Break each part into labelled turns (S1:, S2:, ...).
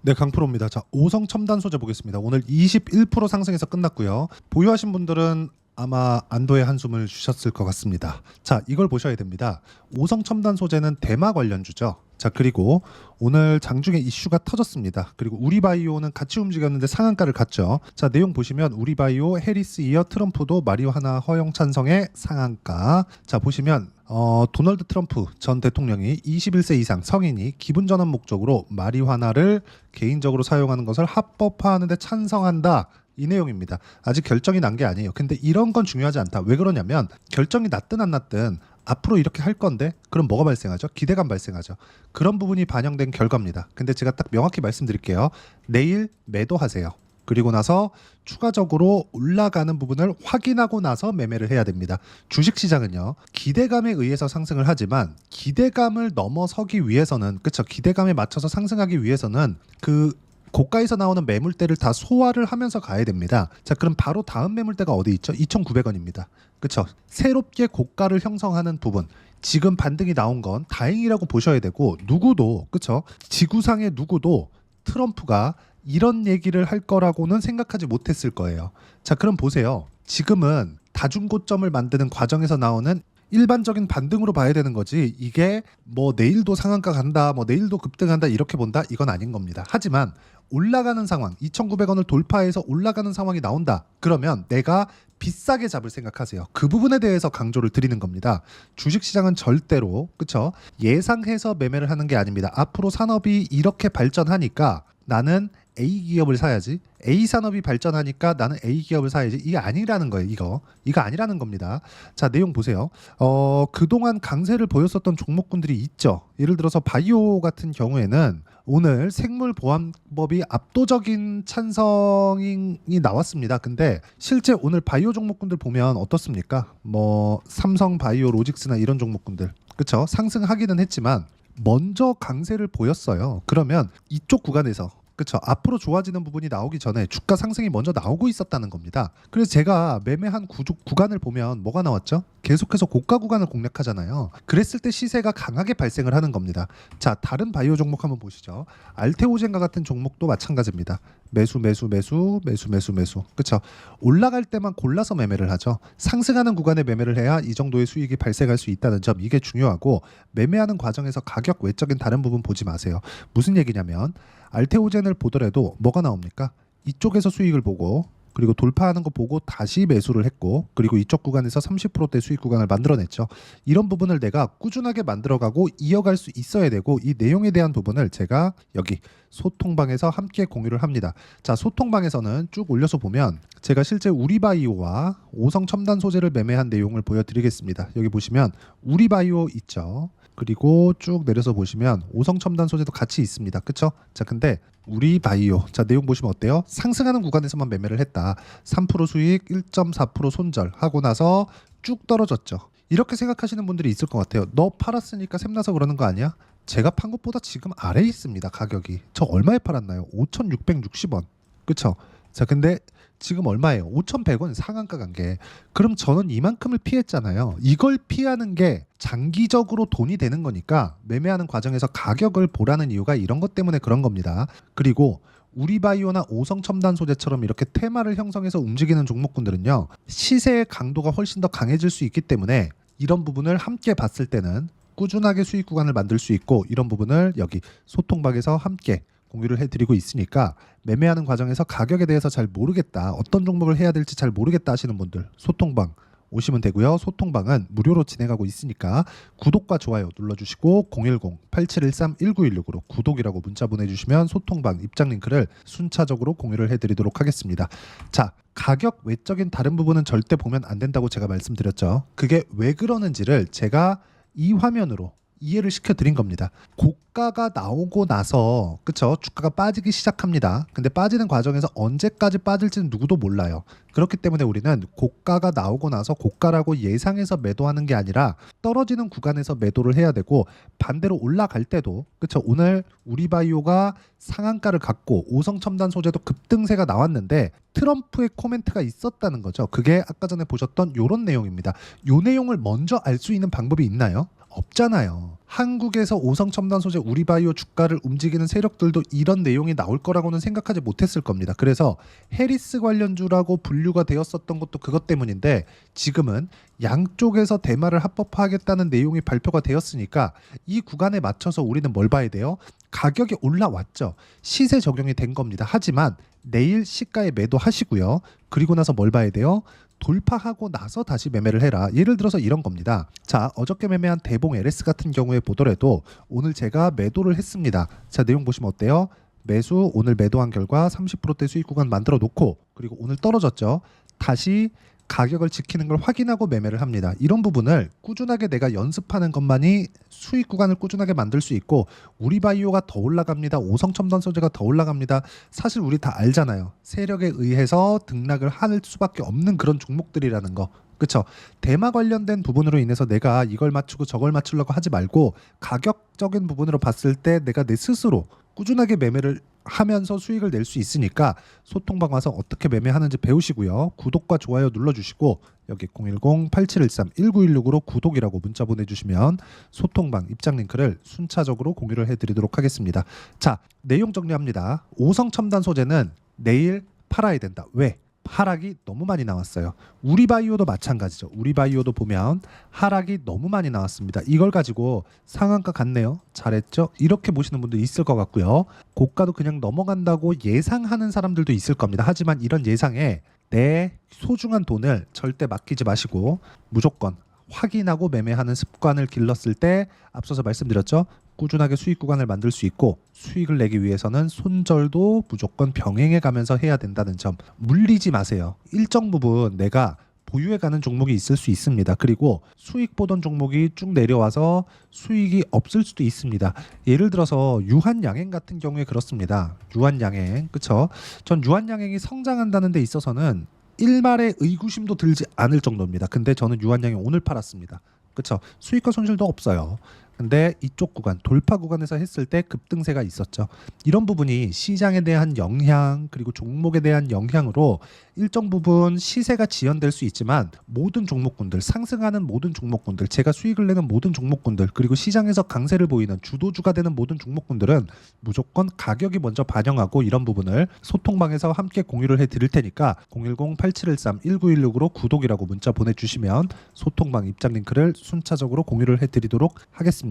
S1: 네, 강프로입니다. 자, 오성 첨단 소재 보겠습니다. 오늘 21% 상승해서 끝났고요. 보유하신 분들은 아마 안도의 한숨을 쉬셨을 것 같습니다. 자, 이걸 보셔야 됩니다. 오성 첨단 소재는 대마 관련주죠. 자, 그리고 오늘 장중에 이슈가 터졌습니다. 그리고 우리바이오는 같이 움직였는데 상한가를 갔죠. 자, 내용 보시면 우리바이오, 해리스 이어 트럼프도 마리화나 허용 찬성의 상한가. 자, 보시면 도널드 트럼프 전 대통령이 21세 이상 성인이 기분 전환 목적으로 마리화나를 개인적으로 사용하는 것을 합법화하는 데 찬성한다. 이 내용입니다. 아직 결정이 난 게 아니에요. 근데 이런 건 중요하지 않다. 왜 그러냐면 결정이 났든 안 났든 앞으로 이렇게 할 건데 그럼 뭐가 발생하죠? 기대감 발생하죠. 그런 부분이 반영된 결과입니다. 근데 제가 딱 명확히 말씀드릴게요. 내일 매도하세요. 그리고 나서 추가적으로 올라가는 부분을 확인하고 나서 매매를 해야 됩니다. 주식시장은요, 기대감에 의해서 상승을 하지만 기대감을 넘어서기 위해서는, 그쵸, 기대감에 맞춰서 상승하기 위해서는 그 고가에서 나오는 매물대를 다 소화를 하면서 가야 됩니다. 자, 그럼 바로 다음 매물대가 어디 있죠? 2,900원입니다. 그쵸? 새롭게 고가를 형성하는 부분, 지금 반등이 나온 건 다행이라고 보셔야 되고, 누구도, 그쵸? 지구상의 누구도 트럼프가 이런 얘기를 할 거라고는 생각하지 못했을 거예요. 자, 그럼 보세요. 지금은 다중고점을 만드는 과정에서 나오는 일반적인 반등으로 봐야 되는 거지, 이게 뭐 내일도 상한가 간다, 뭐 내일도 급등한다 이렇게 본다, 이건 아닌 겁니다. 하지만 올라가는 상황, 2,900원을 돌파해서 올라가는 상황이 나온다, 그러면 내가 비싸게 잡을 생각하세요. 그 부분에 대해서 강조를 드리는 겁니다. 주식시장은 절대로, 그쵸, 예상해서 매매를 하는 게 아닙니다. 앞으로 산업이 이렇게 발전하니까 나는 A 기업을 사야지, A 산업이 발전하니까 나는 A 기업을 사야지, 이게 아니라는 거예요. 이거 아니라는 겁니다. 자, 내용 보세요. 그동안 강세를 보였었던 종목군들이 있죠. 예를 들어서 바이오 같은 경우에는 오늘 생물보안법이 압도적인 찬성이 나왔습니다. 근데 실제 오늘 바이오 종목군들 보면 어떻습니까? 뭐 삼성바이오 로직스나 이런 종목군들, 그쵸, 상승하기는 했지만 먼저 강세를 보였어요. 그러면 이쪽 구간에서, 그쵸, 앞으로 좋아지는 부분이 나오기 전에 주가 상승이 먼저 나오고 있었다는 겁니다. 그래서 제가 매매한 구간을 보면 뭐가 나왔죠? 계속해서 고가 구간을 공략하잖아요. 그랬을 때 시세가 강하게 발생을 하는 겁니다. 자, 다른 바이오 종목 한번 보시죠. 알테오젠과 같은 종목도 마찬가지입니다. 매수. 그쵸? 올라갈 때만 골라서 매매를 하죠. 상승하는 구간에 매매를 해야 이 정도의 수익이 발생할 수 있다는 점, 이게 중요하고, 매매하는 과정에서 가격 외적인 다른 부분 보지 마세요. 무슨 얘기냐면 알테오젠을 보더라도 뭐가 나옵니까? 이쪽에서 수익을 보고, 그리고 돌파하는 거 보고 다시 매수를 했고, 그리고 이쪽 구간에서 30%대 수익 구간을 만들어냈죠. 이런 부분을 내가 꾸준하게 만들어가고 이어갈 수 있어야 되고, 이 내용에 대한 부분을 제가 여기 소통방에서 함께 공유를 합니다. 자, 소통방에서는 쭉 올려서 보면 제가 실제 우리바이오와 오성 첨단 소재를 매매한 내용을 보여드리겠습니다. 여기 보시면 우리바이오 있죠. 그리고 쭉 내려서 보시면 오성 첨단 소재도 같이 있습니다. 그쵸? 자, 근데 우리바이오, 자, 내용 보시면 어때요? 상승하는 구간에서만 매매를 했다. 3% 수익, 1.4% 손절 하고 나서 쭉 떨어졌죠. 이렇게 생각하시는 분들이 있을 것 같아요. 너 팔았으니까 샘나서 그러는 거 아니야? 제가 판 것보다 지금 아래에 있습니다. 가격이. 저 얼마에 팔았나요? 5,660원. 그쵸? 자, 근데 지금 얼마예요? 5,100원 상한가 간 게. 그럼 저는 이만큼을 피했잖아요. 이걸 피하는 게 장기적으로 돈이 되는 거니까 매매하는 과정에서 가격을 보라는 이유가 이런 것 때문에 그런 겁니다. 그리고 우리바이오나 오성첨단 소재처럼 이렇게 테마를 형성해서 움직이는 종목군들은요, 시세의 강도가 훨씬 더 강해질 수 있기 때문에 이런 부분을 함께 봤을 때는 꾸준하게 수익 구간을 만들 수 있고, 이런 부분을 여기 소통방에서 함께 공유를 해드리고 있으니까, 매매하는 과정에서 가격에 대해서 잘 모르겠다, 어떤 종목을 해야 될지 잘 모르겠다 하시는 분들 소통방 오시면 되고요. 소통방은 무료로 진행하고 있으니까 구독과 좋아요 눌러주시고 010-8713-1916으로 구독이라고 문자 보내주시면 소통방 입장 링크를 순차적으로 공유를 해드리도록 하겠습니다. 자, 가격 외적인 다른 부분은 절대 보면 안 된다고 제가 말씀드렸죠. 그게 왜 그러는지를 제가 이 화면으로 이해를 시켜드린 겁니다. 고가가 나오고 나서, 그쵸, 주가가 빠지기 시작합니다. 근데 빠지는 과정에서 언제까지 빠질지는 누구도 몰라요. 그렇기 때문에 우리는 고가가 나오고 나서 고가라고 예상해서 매도하는 게 아니라 떨어지는 구간에서 매도를 해야 되고, 반대로 올라갈 때도, 그쵸, 오늘 우리바이오가 상한가를 갖고 오성첨단 소재도 급등세가 나왔는데 트럼프의 코멘트가 있었다는 거죠. 그게 아까 전에 보셨던 요런 내용입니다. 요 내용을 먼저 알 수 있는 방법이 있나요? 없잖아요. 한국에서 오성첨단 소재 우리바이오 주가를 움직이는 세력들도 이런 내용이 나올 거라고는 생각하지 못했을 겁니다. 그래서 해리스 관련주라고 분류가 되었었던 것도 그것 때문인데 지금은 양쪽에서 대마를 합법화하겠다는 내용이 발표가 되었으니까 이 구간에 맞춰서 우리는 뭘 봐야 돼요? 가격이 올라왔죠. 시세 적용이 된 겁니다. 하지만 내일 시가에 매도하시고요. 그리고 나서 뭘 봐야 돼요? 돌파하고 나서 다시 매매를 해라. 예를 들어서 이런 겁니다. 자, 어저께 매매한 대봉 LS 같은 경우에 보더라도 오늘 제가 매도를 했습니다. 자, 내용 보시면 어때요? 매수 오늘 매도한 결과 30%대 수익 구간 만들어 놓고 그리고 오늘 떨어졌죠. 다시 가격을 지키는 걸 확인하고 매매를 합니다. 이런 부분을 꾸준하게 내가 연습하는 것만이 수익 구간을 꾸준하게 만들 수 있고 우리바이오가 더 올라갑니다. 오성첨단 소재가 더 올라갑니다. 사실 우리 다 알잖아요. 세력에 의해서 등락을 할 수밖에 없는 그런 종목들이라는 거. 그쵸? 대마 관련된 부분으로 인해서 내가 이걸 맞추고 저걸 맞추려고 하지 말고 가격적인 부분으로 봤을 때 내가 내 스스로 꾸준하게 매매를 하면서 수익을 낼 수 있으니까 소통방 와서 어떻게 매매하는지 배우시고요. 구독과 좋아요 눌러주시고 여기 010-8713-1916으로 구독이라고 문자 보내주시면 소통방 입장 링크를 순차적으로 공유를 해드리도록 하겠습니다. 자, 내용 정리합니다. 오성첨단 소재는 내일 팔아야 된다. 왜? 하락이 너무 많이 나왔어요. 우리바이오도 마찬가지죠. 우리바이오도 보면 하락이 너무 많이 나왔습니다. 이걸 가지고 상한가 같네요. 잘했죠? 이렇게 보시는 분들 있을 것 같고요. 고가도 그냥 넘어간다고 예상하는 사람들도 있을 겁니다. 하지만 이런 예상에 내 소중한 돈을 절대 맡기지 마시고 무조건 확인하고 매매하는 습관을 길렀을 때 앞서서 말씀드렸죠. 꾸준하게 수익 구간을 만들 수 있고 수익을 내기 위해서는 손절도 무조건 병행해 가면서 해야 된다는 점 물리지 마세요. 일정 부분 내가 보유해 가는 종목이 있을 수 있습니다. 그리고 수익 보던 종목이 쭉 내려와서 수익이 없을 수도 있습니다. 예를 들어서 유한양행 같은 경우에 그렇습니다. 유한양행, 그쵸? 전 유한양행이 성장한다는 데 있어서는 일말의 의구심도 들지 않을 정도입니다. 근데 저는 유한양행 오늘 팔았습니다. 그쵸? 수익과 손실도 없어요. 근데 이쪽 구간 돌파 구간에서 했을 때 급등세가 있었죠. 이런 부분이 시장에 대한 영향 그리고 종목에 대한 영향으로 일정 부분 시세가 지연될 수 있지만 모든 종목군들 상승하는 모든 종목군들 제가 수익을 내는 모든 종목군들 그리고 시장에서 강세를 보이는 주도주가 되는 모든 종목군들은 무조건 가격이 먼저 반영하고 이런 부분을 소통방에서 함께 공유를 해드릴 테니까 010-8713-1916으로 구독이라고 문자 보내주시면 소통방 입장 링크를 순차적으로 공유를 해드리도록 하겠습니다.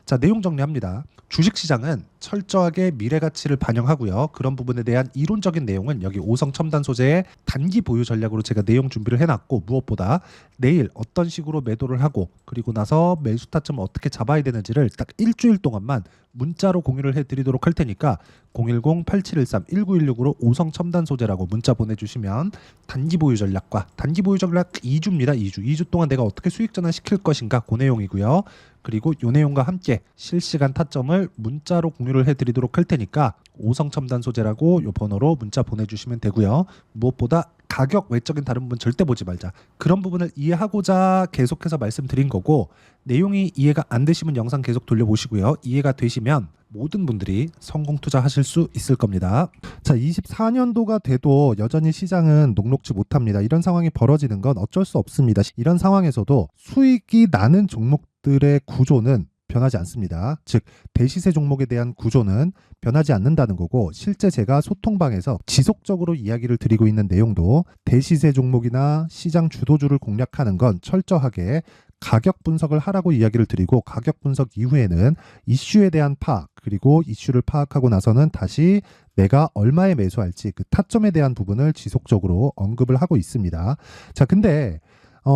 S1: 자, 내용 정리합니다. 주식시장은 철저하게 미래가치를 반영하고요. 그런 부분에 대한 이론적인 내용은 여기 오성첨단 소재의 단기 보유 전략으로 제가 내용 준비를 해놨고 무엇보다 내일 어떤 식으로 매도를 하고 그리고 나서 매수 타점을 어떻게 잡아야 되는지를 딱 일주일 동안만 문자로 공유를 해드리도록 할 테니까 010-8713-1916으로 오성첨단 소재라고 문자 보내주시면 단기 보유 전략과 단기 보유 전략 2주입니다. 2주 동안 내가 어떻게 수익 전환시킬 것인가 그 내용이고요. 그리고 이 내용과 함께 실시간 타점을 문자로 공유를 해드리도록 할 테니까 오성첨단 소재라고 이 번호로 문자 보내주시면 되고요. 무엇보다 가격 외적인 다른 부분 절대 보지 말자. 그런 부분을 이해하고자 계속해서 말씀드린 거고 내용이 이해가 안 되시면 영상 계속 돌려보시고요. 이해가 되시면 모든 분들이 성공 투자하실 수 있을 겁니다. 자, 24년도가 돼도 여전히 시장은 녹록지 못합니다. 이런 상황이 벌어지는 건 어쩔 수 없습니다. 이런 상황에서도 수익이 나는 종목들의 구조는 변하지 않습니다. 즉 대시세 종목에 대한 구조는 변하지 않는다는 거고 실제 제가 소통방에서 지속적으로 이야기를 드리고 있는 내용도 대시세 종목이나 시장 주도주를 공략하는 건 철저하게 가격 분석을 하라고 이야기를 드리고 가격 분석 이후에는 이슈에 대한 파악 그리고 이슈를 파악하고 나서는 다시 내가 얼마에 매수할지 그 타점에 대한 부분을 지속적으로 언급을 하고 있습니다. 자, 근데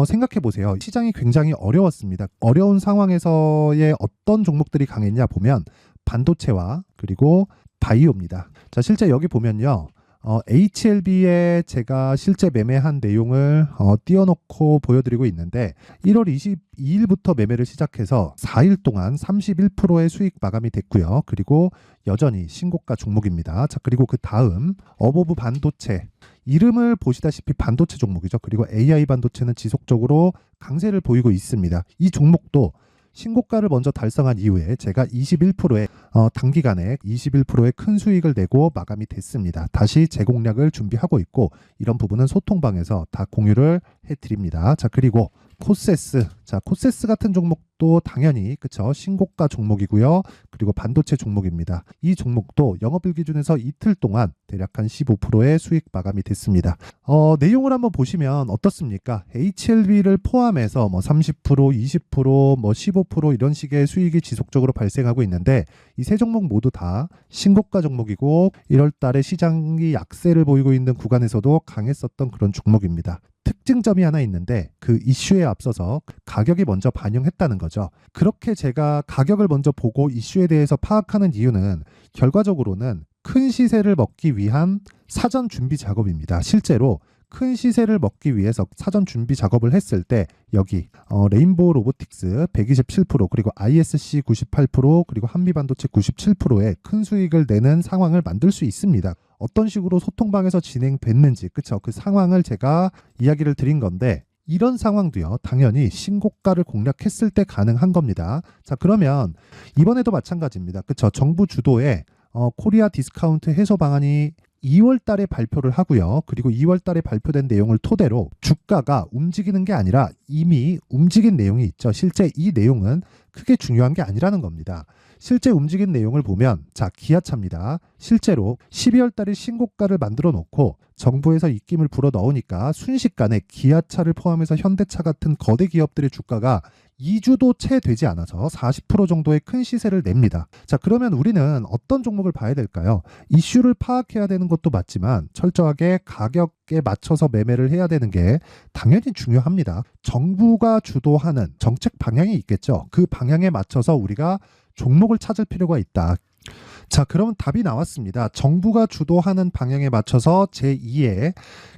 S1: 생각해 보세요. 시장이 굉장히 어려웠습니다. 어려운 상황에서의 어떤 종목들이 강했냐 보면 반도체와 그리고 바이오입니다. 자, 실제 여기 보면요. HLB에 제가 실제 매매한 내용을 띄워놓고 보여드리고 있는데 1월 22일부터 매매를 시작해서 4일 동안 31%의 수익 마감이 됐고요. 그리고 여전히 신고가 종목입니다. 자, 그리고 그 다음 어보브 반도체 이름을 보시다시피 반도체 종목이죠. 그리고 AI 반도체는 지속적으로 강세를 보이고 있습니다. 이 종목도 신고가를 먼저 달성한 이후에 제가 21%의 단기간에 21%의 큰 수익을 내고 마감이 됐습니다. 다시 재공략을 준비하고 있고 이런 부분은 소통방에서 다 공유를 해드립니다. 자, 그리고 코세스. 자, 코세스 같은 종목도 당연히 그쵸, 신고가 종목이고요. 그리고 반도체 종목입니다. 이 종목도 영업일 기준에서 이틀 동안 대략 한 15%의 수익 마감이 됐습니다. 내용을 한번 보시면 어떻습니까? HLB를 포함해서 뭐 30%, 20%, 뭐 15% 이런 식의 수익이 지속적으로 발생하고 있는데 이 세 종목 모두 다 신고가 종목이고 1월 달에 시장이 약세를 보이고 있는 구간에서도 강했었던 그런 종목입니다. 특징점이 하나 있는데 그 이슈에 앞서서 가격이 먼저 반영했다는 거죠. 그렇게 제가 가격을 먼저 보고 이슈에 대해서 파악하는 이유는 결과적으로는 큰 시세를 먹기 위한 사전 준비 작업입니다. 실제로 큰 시세를 먹기 위해서 사전 준비 작업을 했을 때 여기 레인보우 로보틱스 127% 그리고 ISC 98% 그리고 한미반도체 97%의 큰 수익을 내는 상황을 만들 수 있습니다. 어떤 식으로 소통방에서 진행됐는지 그쵸, 그 상황을 제가 이야기를 드린 건데 이런 상황도요 당연히 신고가를 공략했을 때 가능한 겁니다. 자, 그러면 이번에도 마찬가지입니다. 그쵸, 정부 주도의 코리아 디스카운트 해소 방안이 2월 달에 발표를 하고요. 그리고 2월 달에 발표된 내용을 토대로 주가가 움직이는 게 아니라 이미 움직인 내용이 있죠. 실제 이 내용은 크게 중요한 게 아니라는 겁니다. 실제 움직인 내용을 보면 자, 기아차입니다. 실제로 12월 달에 신고가를 만들어 놓고 정부에서 입김을 불어 넣으니까 순식간에 기아차를 포함해서 현대차 같은 거대 기업들의 주가가 2주도 채 되지 않아서 40% 정도의 큰 시세를 냅니다. 자, 그러면 우리는 어떤 종목을 봐야 될까요? 이슈를 파악해야 되는 것도 맞지만 철저하게 가격에 맞춰서 매매를 해야 되는 게 당연히 중요합니다. 정부가 주도하는 정책 방향이 있겠죠. 그 방향에 맞춰서 우리가 종목을 찾을 필요가 있다. 자, 그러면 답이 나왔습니다. 정부가 주도하는 방향에 맞춰서 제2의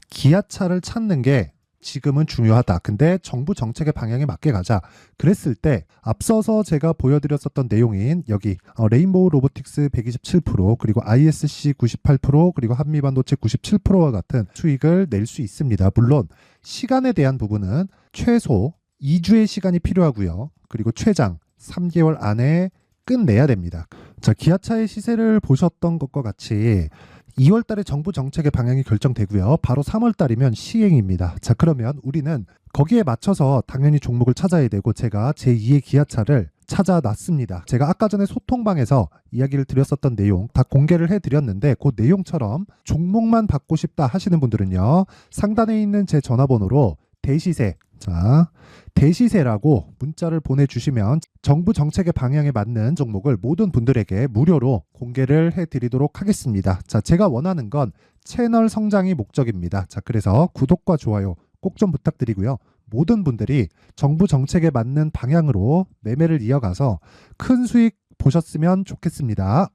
S1: 기아차를 찾는 게 지금은 중요하다. 근데 정부 정책의 방향에 맞게 가자. 그랬을 때 앞서서 제가 보여드렸었던 내용인 여기 레인보우 로보틱스 127% 그리고 ISC 98% 그리고 한미반도체 97%와 같은 수익을 낼 수 있습니다. 물론 시간에 대한 부분은 최소 2주의 시간이 필요하고요. 그리고 최장 3개월 안에 끝내야 됩니다. 자, 기아차의 시세를 보셨던 것과 같이 2월 달에 정부 정책의 방향이 결정되고요. 바로 3월 달이면 시행입니다. 자, 그러면 우리는 거기에 맞춰서 당연히 종목을 찾아야 되고 제가 제2의 기아차를 찾아놨습니다. 제가 아까 전에 소통방에서 이야기를 드렸었던 내용 다 공개를 해드렸는데 그 내용처럼 종목만 받고 싶다 하시는 분들은요. 상단에 있는 제 전화번호로 대시세, 자, 대시세라고 문자를 보내주시면 정부 정책의 방향에 맞는 종목을 모든 분들에게 무료로 공개를 해드리도록 하겠습니다. 자, 제가 원하는 건 채널 성장이 목적입니다. 자, 그래서 구독과 좋아요 꼭 좀 부탁드리고요. 모든 분들이 정부 정책에 맞는 방향으로 매매를 이어가서 큰 수익 보셨으면 좋겠습니다.